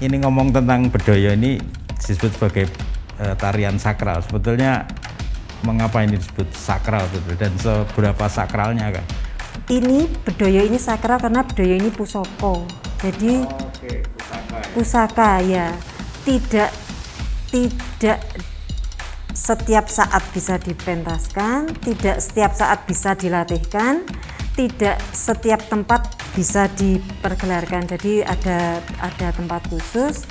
ini ngomong tentang Bedoyo ini disebut sebagai tarian sakral. Sebetulnya mengapa ini disebut sakral dan seberapa sakralnya kan? Ini Bedoyo ini sakral karena Bedoyo ini pusaka. Jadi pusaka ya. Tidak setiap saat bisa dipentaskan, tidak setiap saat bisa dilatihkan, tidak setiap tempat bisa dipergelarkan. Jadi ada tempat khusus.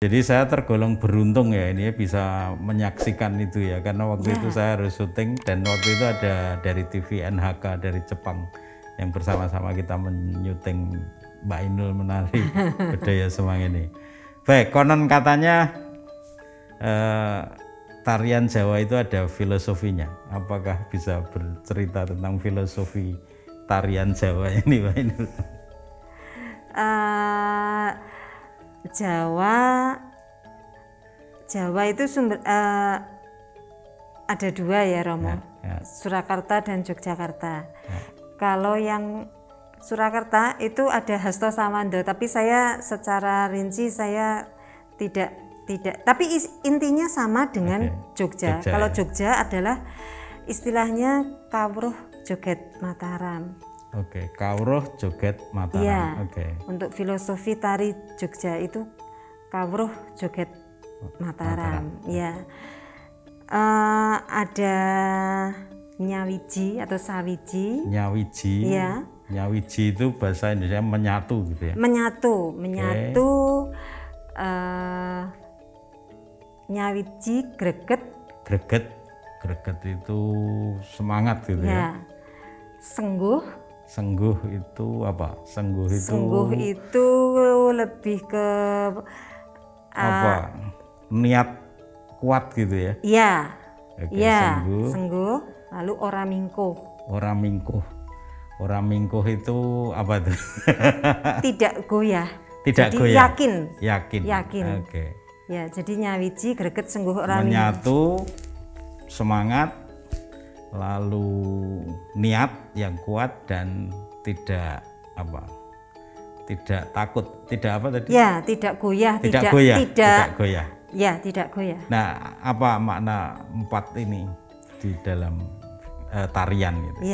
Jadi saya tergolong beruntung ya ini bisa menyaksikan itu ya, karena waktu itu saya harus syuting dan waktu itu ada dari TV NHK dari Jepang yang bersama-sama kita menyuting Mbak Inul menari Bedoyo Semang ini. Baik, konon katanya tarian Jawa itu ada filosofinya. Apakah bisa bercerita tentang filosofi tarian Jawa ini, Mbak Inul? Jawa itu sumber ada dua ya Romo, Surakarta dan Yogyakarta. Kalau yang Surakarta itu ada Hasto Sawando, tapi saya secara rinci saya tidak, tapi intinya sama dengan Jogja. Kalau Jogja adalah istilahnya Kawruh Joget Mataram. Oke, Kawruh Joget Mataram. Ya, untuk filosofi tari Jogja itu Kawruh Joget Mataram. Ya, ada Nyawiji atau Sawiji. Nyawiji. Ya. Nyawiji itu bahasa Indonesia menyatu gitu ya. Menyatu. Nyawiji greget. Greget itu semangat gitu ya. Sengguh itu apa? Sengguh itu lebih ke apa? Niat kuat gitu ya. Iya. Iya, sengguh. Lalu ora mingkuh itu apa tuh? Tidak goyah. Tidak goyah. Yakin. Oke. Ya, jadi nyawiji greget sengguh ora menyatu, semangat, lalu niat yang kuat dan tidak takut, tidak apa tadi? Ya, tidak goyah. Ya, tidak goyah. Nah, apa makna 4 ini di dalam tarian gitu?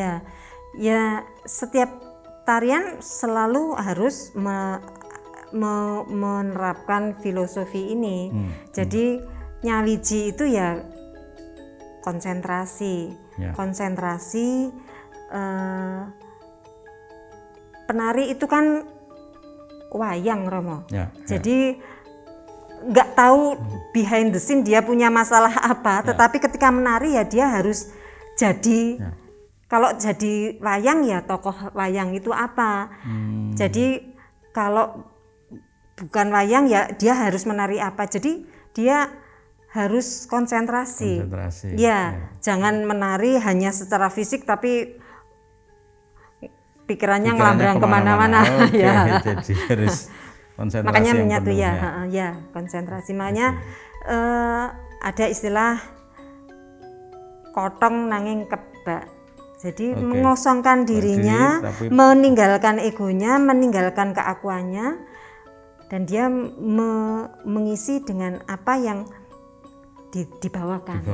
Ya, setiap tarian selalu harus menerapkan filosofi ini. Jadi nyawiji itu ya konsentrasi. Penari itu kan wayang, Romo. Jadi nggak tahu behind the scene dia punya masalah apa, tetapi ketika menari ya dia harus jadi. Kalau jadi wayang ya tokoh wayang itu apa. Jadi kalau bukan wayang ya dia harus menari apa. Jadi dia harus konsentrasi. Ya, jangan menari hanya secara fisik tapi pikirannya ngelambrang kemana-mana. Ya. Jadi harus konsentrasi. Makanya menyatu ya, konsentrasi. Makanya ada istilah kotong nanging kebak. Jadi mengosongkan dirinya, meninggalkan egonya, meninggalkan keakuannya, dan dia mengisi dengan apa yang dibawakan.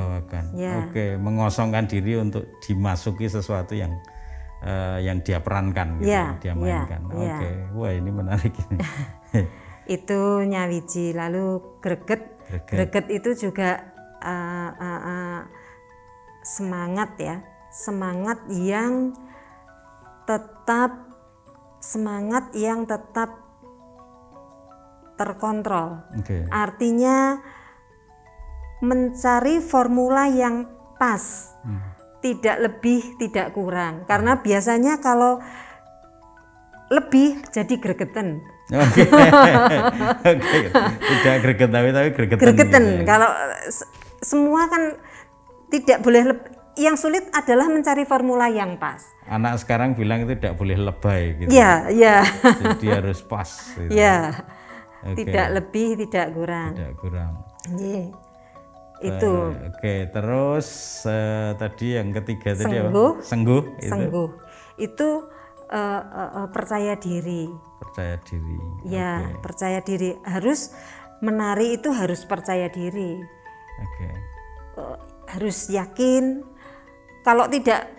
Ya. Mengosongkan diri untuk dimasuki sesuatu yang dia perankan, gitu, dia mainkan. Wah ini menarik. Itu nyawiji. Lalu greget itu juga semangat ya. Semangat yang tetap terkontrol. Artinya mencari formula yang pas, tidak lebih, tidak kurang. Karena biasanya kalau lebih jadi gregeten. Tidak greget tapi gregetan. Gitu ya. Kalau semua kan tidak boleh lebih. Yang sulit adalah mencari formula yang pas. Anak sekarang bilang itu tidak boleh lebay gitu. Iya. Jadi harus pas gitu. Iya. Tidak lebih, tidak kurang. Tidak kurang. Itu. Oke, terus tadi yang ketiga tadi apa? Sengguh. Sengguh. Sengguh. Itu percaya diri. Percaya diri. Ya, percaya diri. Harus menari itu harus percaya diri. Oke. Harus yakin. Kalau tidak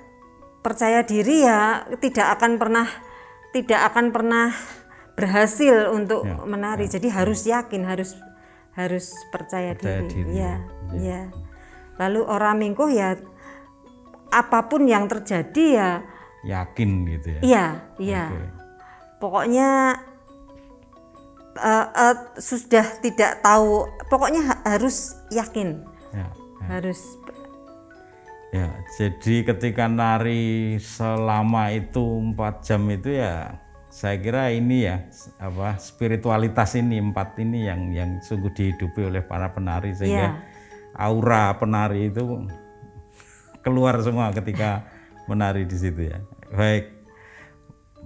percaya diri ya tidak akan pernah berhasil untuk menari. Jadi harus yakin, harus percaya diri. Ya. Lalu orang mingkuh ya apapun yang terjadi ya yakin gitu ya. Iya. Pokoknya sudah tidak tahu, pokoknya harus yakin. Harus. Ya, jadi ketika nari selama itu 4 jam itu ya saya kira ini ya spiritualitas ini 4 ini yang sungguh dihidupi oleh para penari sehingga aura penari itu keluar semua ketika menari di situ ya. Baik,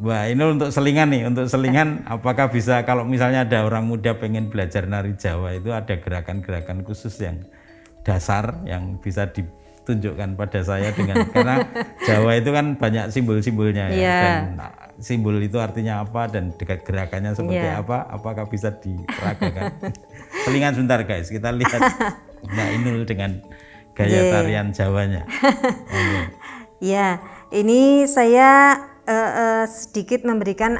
Mbak Ainul, untuk selingan apakah bisa kalau misalnya ada orang muda pengen belajar nari Jawa itu ada gerakan-gerakan khusus yang dasar yang bisa ditunjukkan pada saya karena Jawa itu kan banyak simbol-simbolnya ya, dan simbol itu artinya apa dan gerakannya seperti apa, apakah bisa diperagakan? Selingan sebentar guys, kita lihat Mbak Ainul dengan gaya tarian Jawanya. Ya, ini saya sedikit memberikan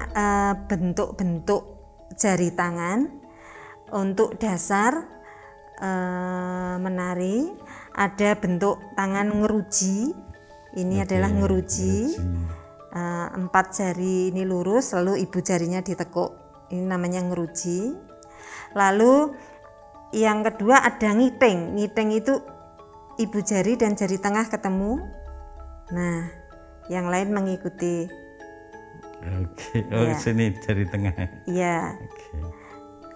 bentuk-bentuk jari tangan untuk dasar menari. Ada bentuk tangan ngeruji, ini adalah ngeruji. 4 jari ini lurus, lalu ibu jarinya ditekuk, ini namanya ngeruji. Lalu yang kedua ada ngiting. Ngiting itu ibu jari dan jari tengah ketemu, nah yang lain mengikuti. Sini jari tengah. Iya.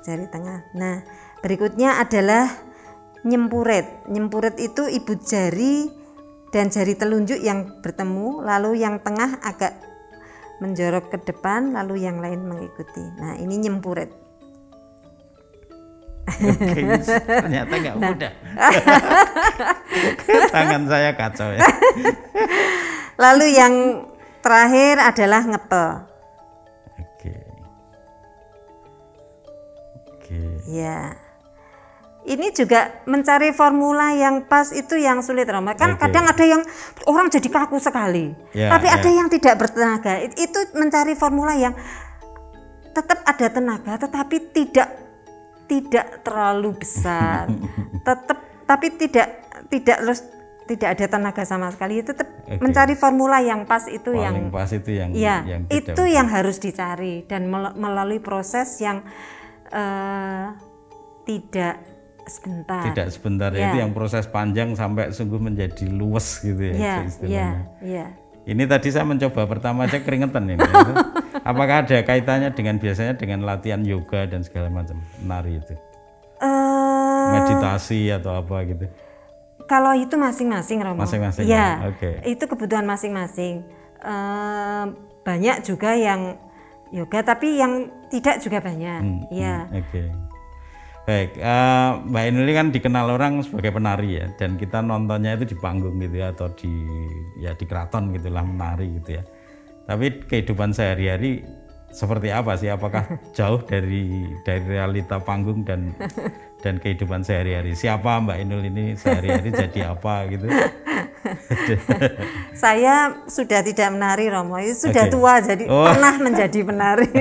Jari tengah. Nah, berikutnya adalah nyempuret. Nyempuret itu ibu jari dan jari telunjuk yang bertemu, lalu yang tengah agak menjorok ke depan, lalu yang lain mengikuti. Nah, ini nyempuret. Ternyata nggak mudah. Tangan saya kacau ya. Lalu yang terakhir adalah ngepel. Ya. Ini juga mencari formula yang pas itu yang sulit, Roma. Kan kadang ada yang orang jadi kaku sekali, tapi ada yang tidak bertenaga. Itu mencari formula yang tetap ada tenaga, tetapi tidak terlalu besar. Tapi tidak ada tenaga sama sekali. Tetap mencari formula yang pas itu paling pas itu yang itu yang harus dicari, dan melalui proses yang tidak sebentar itu yang proses panjang sampai sungguh menjadi luwes gitu ya istilahnya. Ini tadi saya mencoba pertama aja keringetan ini. Apakah ada kaitannya biasanya dengan latihan yoga dan segala macam menari itu? Meditasi atau apa gitu? Kalau itu masing-masing, Romo. Masing-masing. Ya. Itu kebutuhan masing-masing. Banyak juga yang yoga, tapi yang tidak juga banyak. Baik, Mbak Ainul kan dikenal orang sebagai penari ya, dan kita nontonnya itu di panggung gitu ya, atau di keraton gitulah menari gitu ya. Tapi kehidupan sehari-hari seperti apa sih? Apakah jauh dari realita panggung dan kehidupan sehari-hari? Siapa Mbak Ainul ini sehari-hari jadi apa gitu? Saya sudah tidak menari, Romo. Sudah tua, jadi pernah menjadi penari.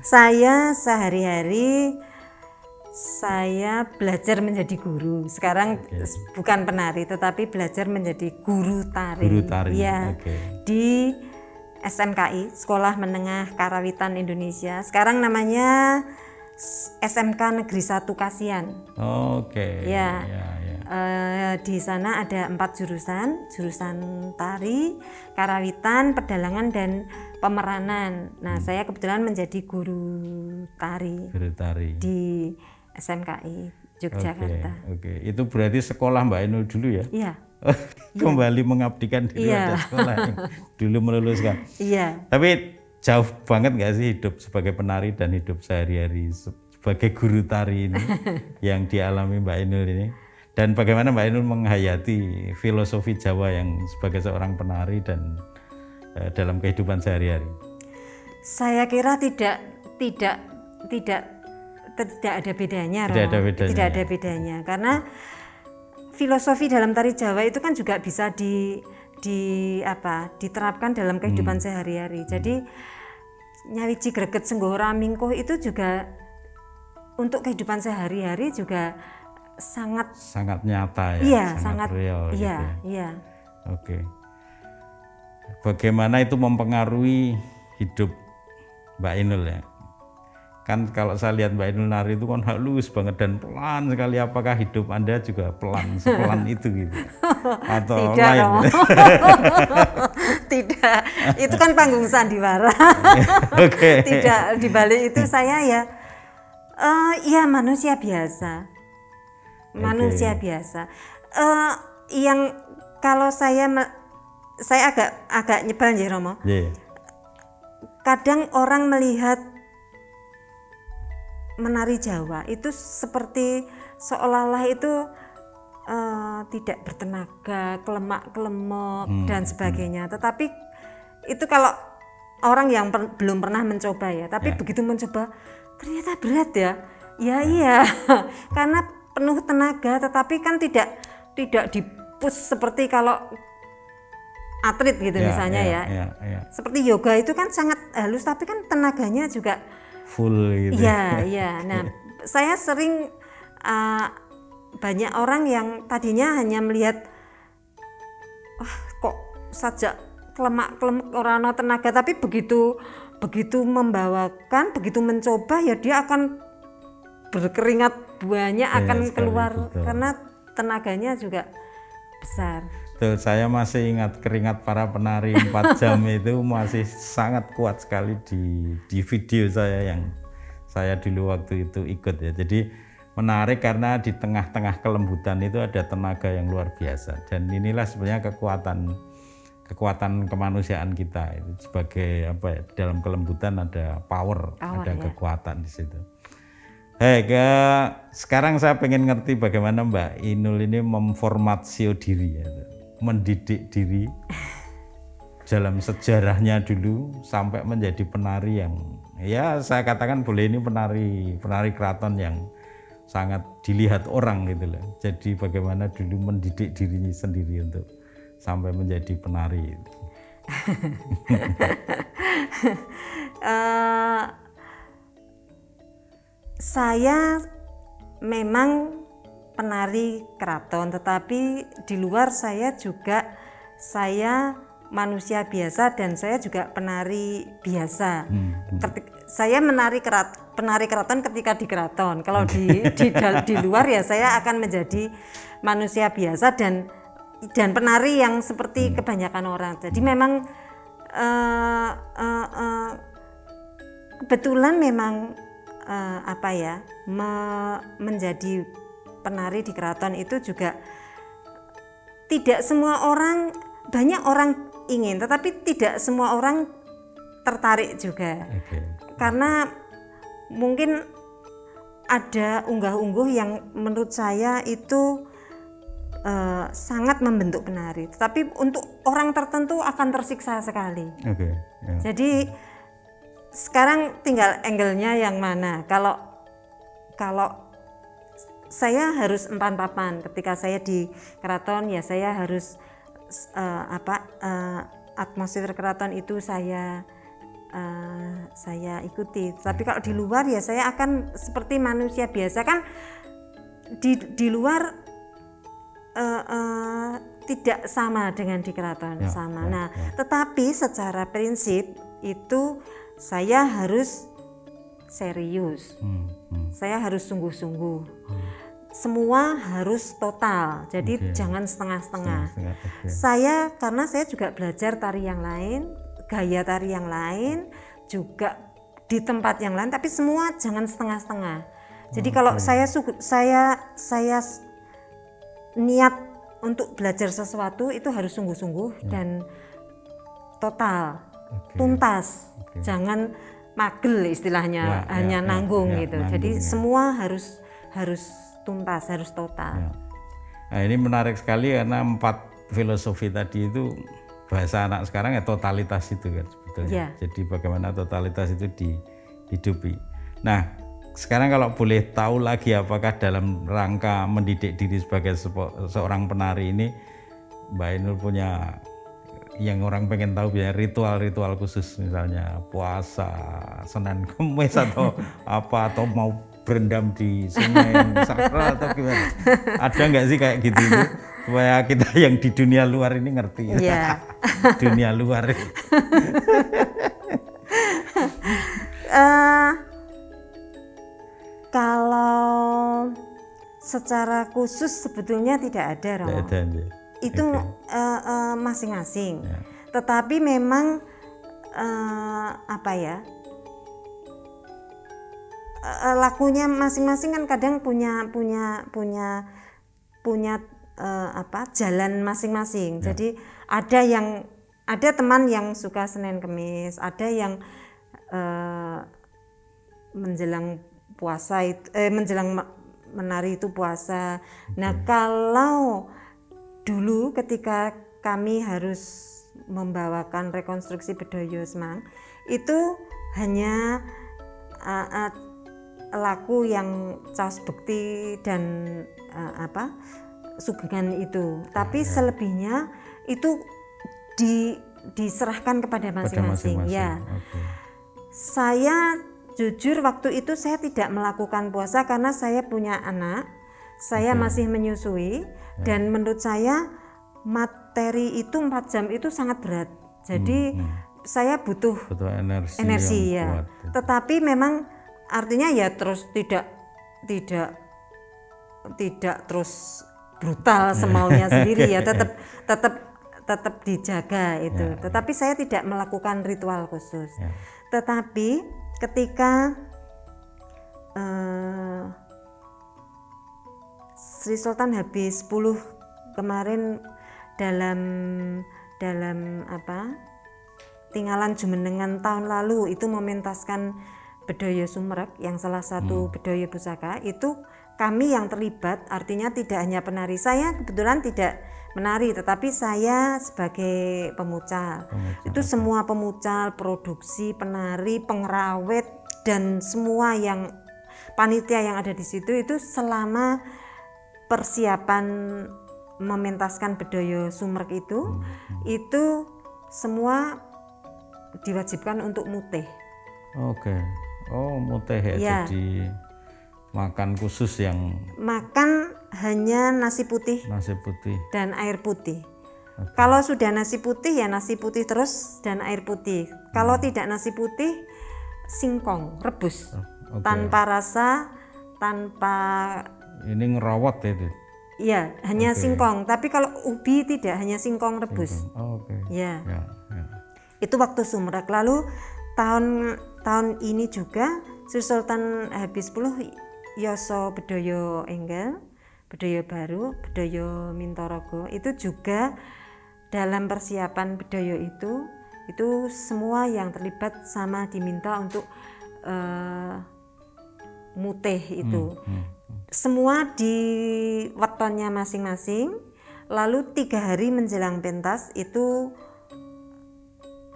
Saya sehari-hari saya belajar menjadi guru. Sekarang bukan penari, tetapi belajar menjadi guru tari. Guru tari. Ya, di SMKI, Sekolah Menengah Karawitan Indonesia. Sekarang namanya SMK Negeri 1 Kasihan. Di sana ada 4 jurusan tari, karawitan, pedalangan, dan pemeranan. Nah, saya kebetulan menjadi guru tari di SMKI Yogyakarta. Itu berarti sekolah Mbak Ainul dulu ya? Iya. Kembali mengabdikan diri pada sekolah yang dulu meluluskan. Iya. Tapi jauh banget nggak sih hidup sebagai penari dan hidup sehari-hari sebagai guru tari ini yang dialami Mbak Ainul ini, dan bagaimana Mbak Ainul menghayati filosofi Jawa yang sebagai seorang penari dan dalam kehidupan sehari-hari? Saya kira tidak ada bedanya, tidak ada bedanya, karena filosofi dalam tari Jawa itu kan juga bisa diterapkan dalam kehidupan sehari-hari. Jadi nyawiji greget senggoho ramingkuh itu juga untuk kehidupan sehari-hari juga sangat nyata ya. Iya, sangat real. Iya, gitu. Iya. Oke. Bagaimana itu mempengaruhi hidup Mbak Ainul ya? Kan kalau saya lihat Mbak Ainul nari itu kan halus banget dan pelan sekali. Apakah hidup Anda juga pelan, sepelan itu gitu? Atau tidak lain? Tidak, itu kan panggung sandiwara. Okay. Tidak, dibalik itu saya ya manusia biasa. Manusia biasa. Yang kalau saya agak nyebal ya Romo. Yeah. Kadang orang melihat menari Jawa itu seperti seolah-olah itu tidak bertenaga, kelemak-kelemok dan sebagainya. Tetapi itu kalau orang yang belum pernah mencoba ya. Tapi begitu mencoba ternyata berat ya. Iya. Karena penuh tenaga, tetapi kan tidak dipush seperti kalau atlet gitu misalnya ya. Seperti yoga itu kan sangat halus, tapi kan tenaganya juga full gitu. Iya. Nah, saya sering banyak orang yang tadinya hanya melihat kok saja kelemak-kelemek orang tenaga, tapi begitu membawakan, begitu mencoba ya dia akan berkeringat banyak, akan keluar betul. Karena tenaganya juga besar. Tuh, saya masih ingat keringat para penari 4 jam itu masih sangat kuat sekali di video saya yang saya dulu waktu itu ikut ya. Jadi menarik karena di tengah-tengah kelembutan itu ada tenaga yang luar biasa, dan inilah sebenarnya kekuatan kemanusiaan kita itu sebagai dalam kelembutan ada power ada kekuatan di situ. Sekarang saya pengen ngerti bagaimana Mbak Ainul ini memformatio diri ya, mendidik diri dalam sejarahnya dulu sampai menjadi penari yang ya saya katakan boleh ini penari keraton yang sangat dilihat orang gitu loh. Jadi bagaimana dulu mendidik dirinya sendiri untuk sampai menjadi penari. Saya memang penari keraton, tetapi di luar saya manusia biasa dan saya juga penari biasa. Saya penari keraton ketika di keraton. Kalau di luar ya saya akan menjadi manusia biasa dan penari yang seperti kebanyakan orang. Jadi memang kebetulan memang menjadi penari di keraton itu juga tidak semua orang, banyak orang ingin, tetapi tidak semua orang tertarik juga. Karena mungkin ada unggah-ungguh yang menurut saya itu sangat membentuk penari, tetapi untuk orang tertentu akan tersiksa sekali. Jadi sekarang tinggal angle-nya yang mana. Kalau saya harus empan papan ketika saya di keraton ya saya harus atmosfer keraton itu saya ikuti. Tapi kalau di luar ya saya akan seperti manusia biasa kan di luar tidak sama dengan di keraton sama. Nah, tetapi secara prinsip itu saya harus serius. Saya harus sungguh-sungguh. Semua harus total. Jadi jangan setengah-setengah. Karena saya juga belajar tari yang lain, gaya tari yang lain, juga di tempat yang lain, tapi semua jangan setengah-setengah. Jadi kalau saya niat untuk belajar sesuatu itu harus sungguh-sungguh dan total, tuntas. Jangan magel istilahnya, hanya nanggung gitu. Nanggung, jadi semua harus tuntas, harus total. Nah ini menarik sekali karena 4 filosofi tadi itu bahasa anak sekarang ya totalitas itu kan sebetulnya. Jadi bagaimana totalitas itu dihidupi. Nah sekarang kalau boleh tahu lagi, apakah dalam rangka mendidik diri sebagai seorang penari ini Mbak Ainul punya yang orang pengen tahu biar ritual-ritual khusus, misalnya puasa, Senin Kemis atau apa, atau mau berendam di sungai sakral atau gimana? Ada nggak sih kayak gitu itu? Supaya kita yang di dunia luar ini ngerti. Dunia luar. Kalau secara khusus sebetulnya tidak ada, Romo. Itu masing-masing. Tetapi memang apa ya? Lakunya masing-masing kan kadang punya apa? Jalan masing-masing. Jadi ada teman yang suka Senin Kemis, ada yang menjelang puasa menjelang menari itu puasa. Nah, kalau dulu ketika kami harus membawakan rekonstruksi Bedoyo Semang, itu hanya laku yang caos bekti dan sugengan itu. Tapi selebihnya itu diserahkan kepada masing-masing. Ya. Saya jujur waktu itu saya tidak melakukan puasa karena saya punya anak, saya masih menyusui, dan menurut saya materi itu 4 jam itu sangat berat. Jadi saya butuh energi ya. Tetapi memang artinya ya terus tidak terus brutal semaunya sendiri ya, tetap dijaga itu. Tetapi saya tidak melakukan ritual khusus. Tetapi ketika Sri Sultan habis 10 kemarin dalam tinggalan Jumenengan tahun lalu itu mementaskan Bedoyo Sumerep yang salah satu Bedoyo Pusaka, itu kami yang terlibat, artinya tidak hanya penari. Saya kebetulan tidak menari, tetapi saya sebagai pemucal. Itu semua pemucal, produksi, penari, pengrawit, dan semua yang panitia yang ada di situ itu selama persiapan mementaskan Bedoyo Sumerep itu semua diwajibkan untuk mutih. Mutih ya. Jadi makan khusus yang makan hanya nasi putih dan air putih. Kalau sudah nasi putih ya nasi putih terus dan air putih. Kalau tidak nasi putih, singkong rebus tanpa rasa, tanpa ini ngerawat itu. Iya, hanya singkong. Tapi kalau ubi tidak, hanya singkong rebus. Ya. Itu waktu Sumerep. Lalu tahun ini juga Sri Sultan habis 10 Yoso Bedoyo Enggal, Bedoyo Baru, Bedoyo Mintorogo, itu juga dalam persiapan Bedoyo itu semua yang terlibat sama diminta untuk mutih itu. Semua di wetonnya masing-masing. Lalu 3 hari menjelang pentas itu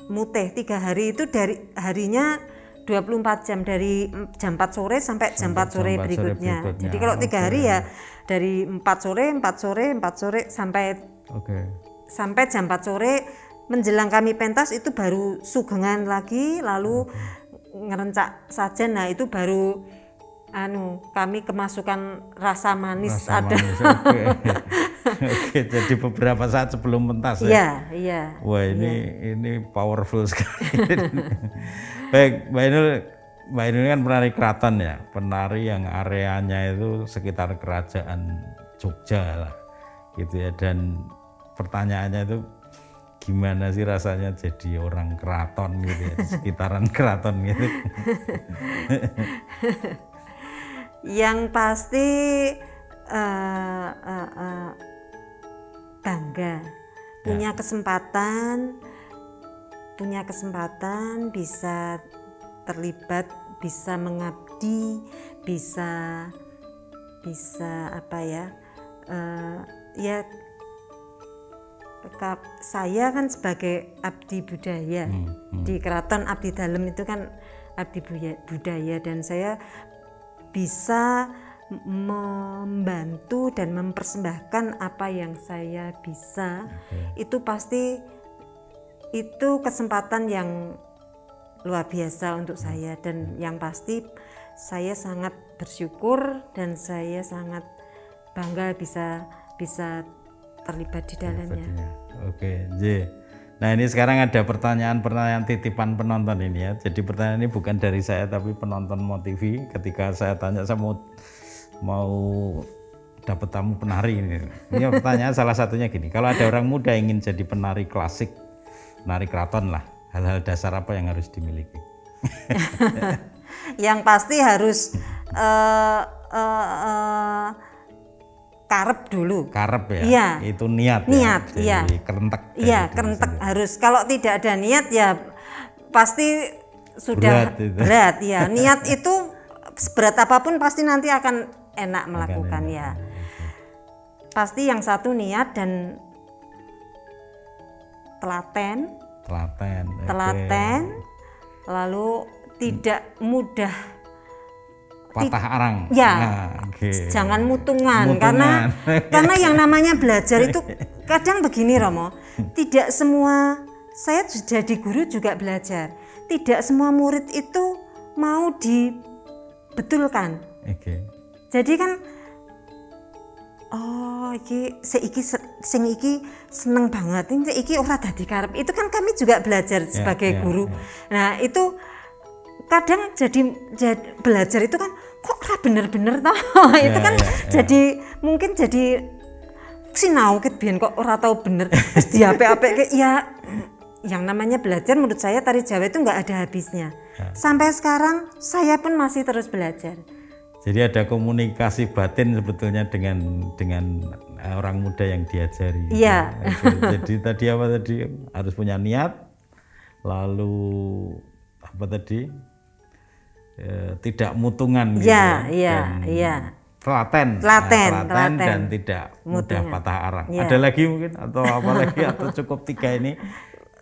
mutih. 3 hari itu dari harinya 24 jam, dari jam 4 sore sampai jam 4 sore berikutnya. Jadi kalau 3 hari ya dari 4 sore sampai jam 4 sore menjelang kami pentas itu baru sugengan lagi, lalu ngerencak sajen. Nah itu baru kami kemasukan rasa manis. Jadi beberapa saat sebelum pentas ya. Iya. Wah ini powerful sekali. Baik, Mbak Ainul kan penari keraton ya, penari yang areanya itu sekitar kerajaan Jogja lah, gitu ya. Dan pertanyaannya itu gimana sih rasanya jadi orang keraton gitu ya, di sekitaran keraton gitu. Yang pasti bangga, punya kesempatan bisa terlibat, bisa mengabdi, bisa apa ya, ya saya kan sebagai abdi budaya di Keraton Abdi Dalem itu kan abdi budaya, dan saya bisa membantu dan mempersembahkan apa yang saya bisa. Itu pasti itu kesempatan yang luar biasa untuk saya, dan yang pasti saya sangat bersyukur dan saya sangat bangga bisa terlibat di dalamnya. Oke, J. Nah ini sekarang ada pertanyaan titipan penonton ini ya. Jadi pertanyaan ini bukan dari saya tapi penonton MoTV. Ketika saya tanya saya mau dapat tamu penari ini. Ini pertanyaan salah satunya gini. Kalau ada orang muda ingin jadi penari klasik, penari keraton lah, hal-hal dasar apa yang harus dimiliki? Yang pasti harus karep dulu. Karep ya? Iya. Itu niat ya? Iya. Kerentek. Iya, kerentek harus. Kalau tidak ada niat ya pasti sudah berat ya. Niat itu seberat apapun pasti nanti akan enak melakukan ya. Pasti yang satu niat dan telaten, lalu tidak mudah patah arang. Ya, jangan mutungan. Karena yang namanya belajar itu kadang begini Romo, tidak semua, saya jadi guru juga belajar, tidak semua murid itu mau dibetulkan. Jadi kan, iki seneng banget, iki ora dadi karep. Itu kan kami juga belajar sebagai guru. Nah itu kadang jadi belajar itu kan kok ora bener-bener toh. Itu kan jadi mungkin jadi sinau ket biyen kok ora tau bener wis diapik-apik ya. Yang namanya belajar menurut saya tari Jawa itu nggak ada habisnya. Sampai sekarang saya pun masih terus belajar. Jadi ada komunikasi batin sebetulnya dengan orang muda yang diajari. Iya. Jadi tadi harus punya niat, lalu apa tadi? Tidak mutungan gitu. Iya. Telaten dan tidak mudah patah arang. Ada lagi mungkin atau apa lagi atau cukup 3 ini?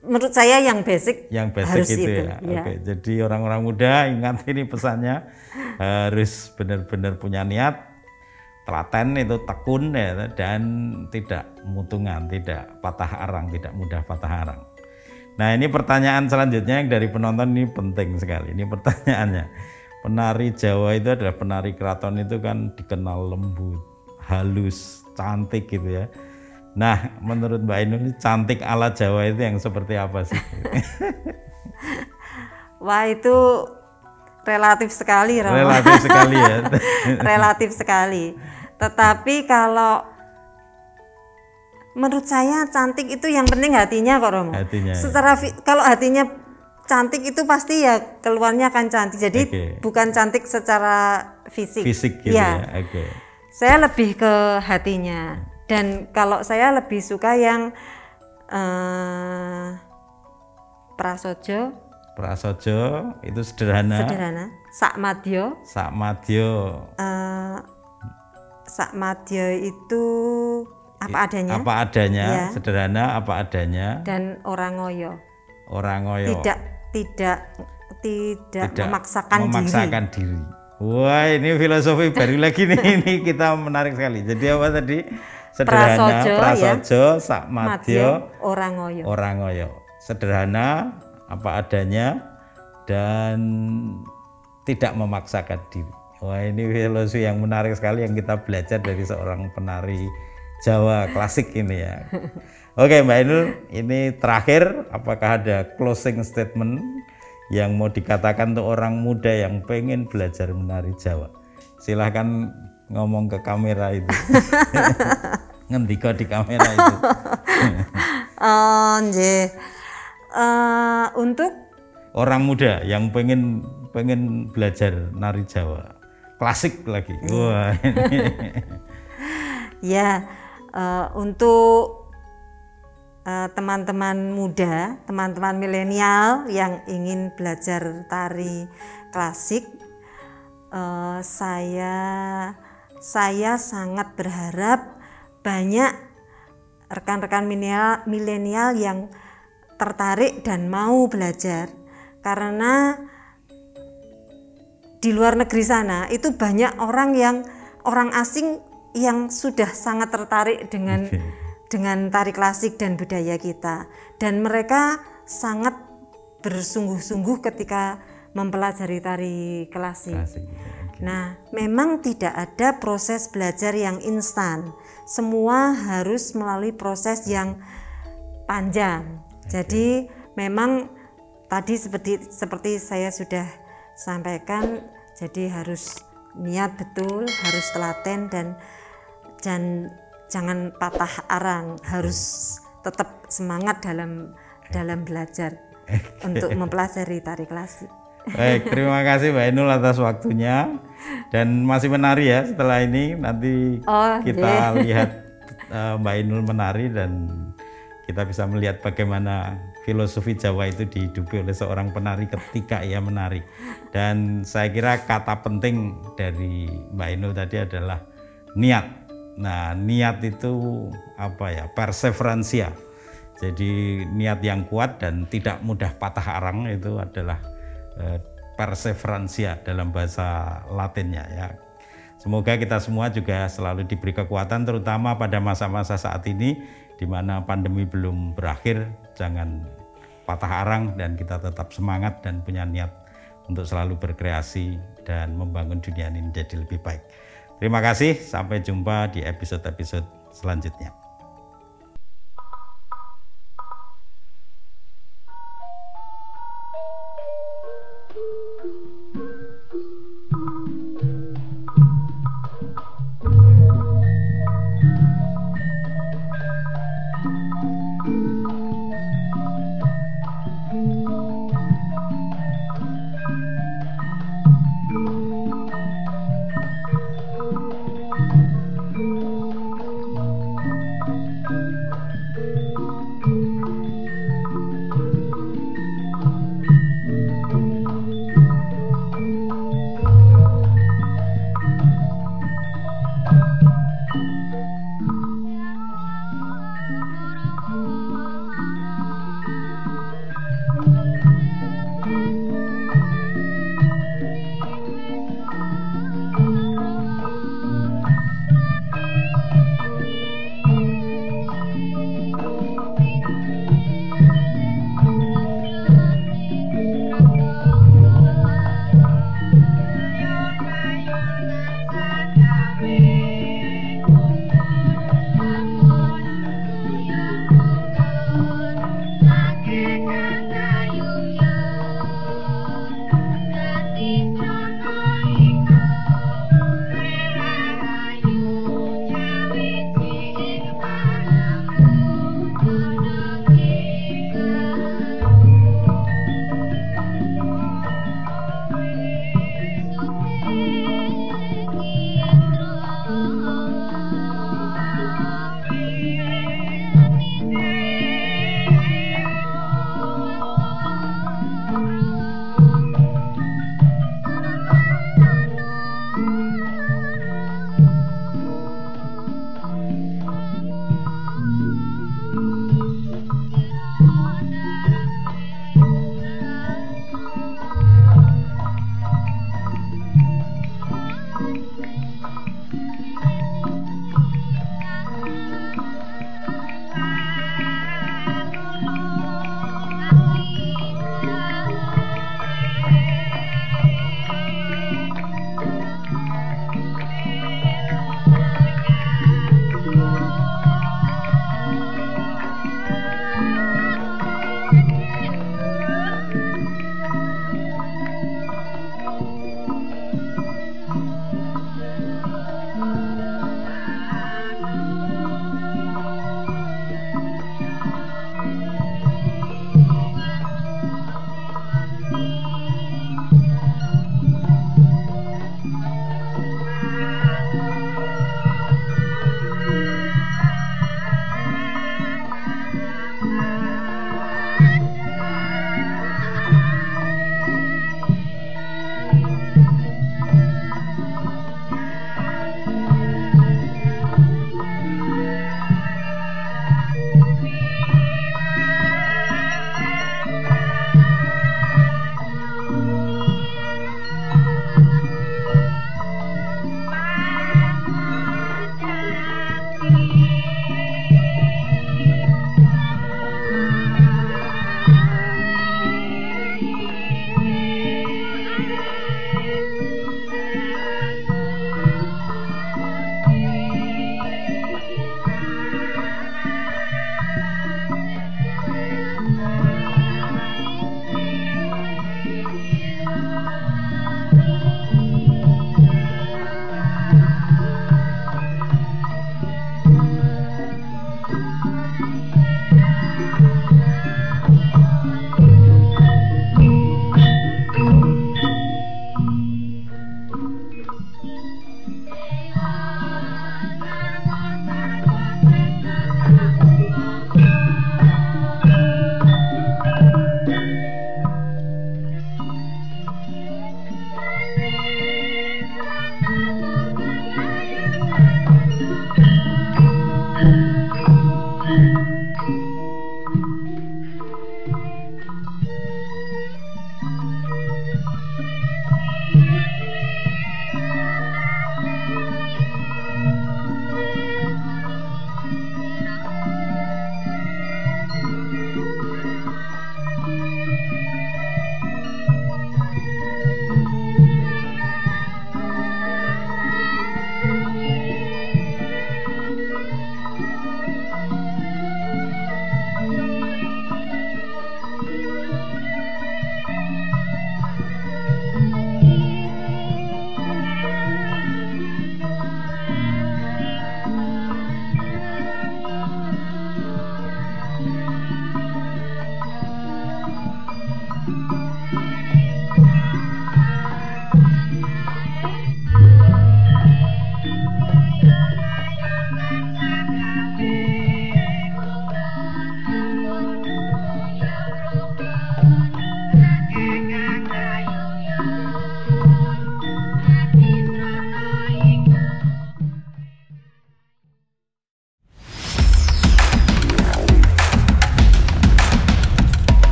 Menurut saya yang basic harus itu ya. Oke, jadi orang-orang muda ingat ini pesannya, harus benar-benar punya niat, telaten itu tekun ya, dan tidak mutungan, tidak patah arang, tidak mudah patah arang. Nah ini pertanyaan selanjutnya yang dari penonton ini penting sekali. Ini pertanyaannya, penari Jawa itu adalah penari keraton itu kan dikenal lembut, halus, cantik gitu ya. Nah menurut Mbak Ainun cantik ala Jawa itu yang seperti apa sih? Wah itu relatif sekali Romo. Relatif sekali ya. Relatif sekali. Tetapi kalau menurut saya cantik itu yang penting hatinya kok Romo. Hatinya. Secara kalau hatinya cantik itu pasti ya keluarnya akan cantik. Jadi bukan cantik secara fisik. Fisik gitu ya. Saya lebih ke hatinya. Dan kalau saya lebih suka yang prasojo. Prasojo itu sederhana. Sakmadyo. Sakmadyo itu apa adanya, sederhana apa adanya, dan orang ngoyo. Tidak memaksakan diri. Wah ini filosofi baru lagi nih, ini kita menarik sekali. Jadi apa tadi? Sederhana, prasojo, sakmadyo, orang ngoyo. Sederhana apa adanya dan tidak memaksakan diri. Wah ini filosofi yang menarik sekali yang kita belajar dari seorang penari Jawa klasik ini ya. Oke Mbak Ainun, ini terakhir, apakah ada closing statement yang mau dikatakan untuk orang muda yang pengen belajar menari Jawa? Silahkan ngomong ke kamera itu. Ngendika di kamera itu. Untuk orang muda yang pengen belajar nari Jawa klasik lagi. Wah ini. Ya, untuk teman-teman muda, teman-teman milenial yang ingin belajar tari klasik, saya sangat berharap banyak rekan-rekan milenial yang tertarik dan mau belajar, karena di luar negeri sana itu banyak orang asing yang sudah sangat tertarik dengan tari klasik dan budaya kita, dan mereka sangat bersungguh-sungguh ketika mempelajari tari klasik. Nah, memang tidak ada proses belajar yang instan, semua harus melalui proses yang panjang. Jadi memang tadi seperti saya sudah sampaikan, jadi harus niat betul, harus telaten, dan jangan patah arang, harus tetap semangat dalam belajar untuk mempelajari tari klasik. Baik, terima kasih Mbak Ainul atas waktunya, dan masih menari ya setelah ini, nanti kita lihat Mbak Ainul menari dan kita bisa melihat bagaimana filosofi Jawa itu dihidupi oleh seorang penari ketika ia menari. Dan saya kira kata penting dari Mbak Ainul tadi adalah niat. Nah, niat itu apa ya? Perseveransia. Jadi niat yang kuat dan tidak mudah patah arang itu adalah perseveransia dalam bahasa Latinnya ya. Semoga kita semua juga selalu diberi kekuatan, terutama pada masa-masa saat ini di mana pandemi belum berakhir. Jangan patah arang dan kita tetap semangat dan punya niat untuk selalu berkreasi dan membangun dunia ini menjadi lebih baik. Terima kasih, sampai jumpa di episode-episode selanjutnya.